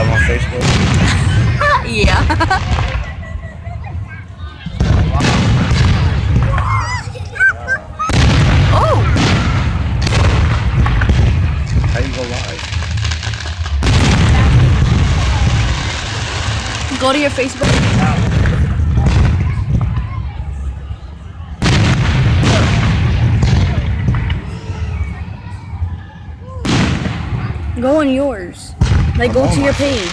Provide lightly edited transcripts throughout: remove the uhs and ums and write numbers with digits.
I'm on Facebook. Yeah. Oh! How you go live? Go to your Facebook. Go on yours. Like, go to your page.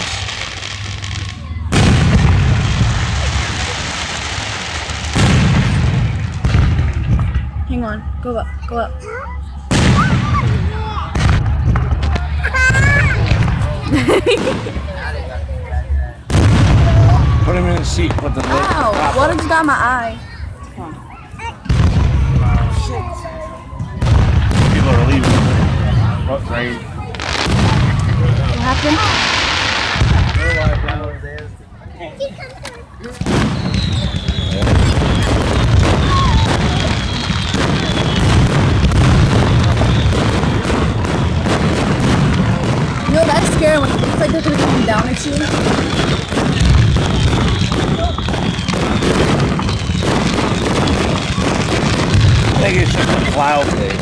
Hang on. Go up. Go up. Put him in the seat. Put the lid. Ow! What has got my eye? People are leaving. What, right? What happened? You know, that's scary when it looks like they're gonna come down at you. I think it's just a cloud thing.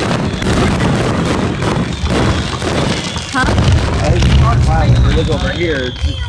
Huh? I think it's a cloud. If you look over here, it's just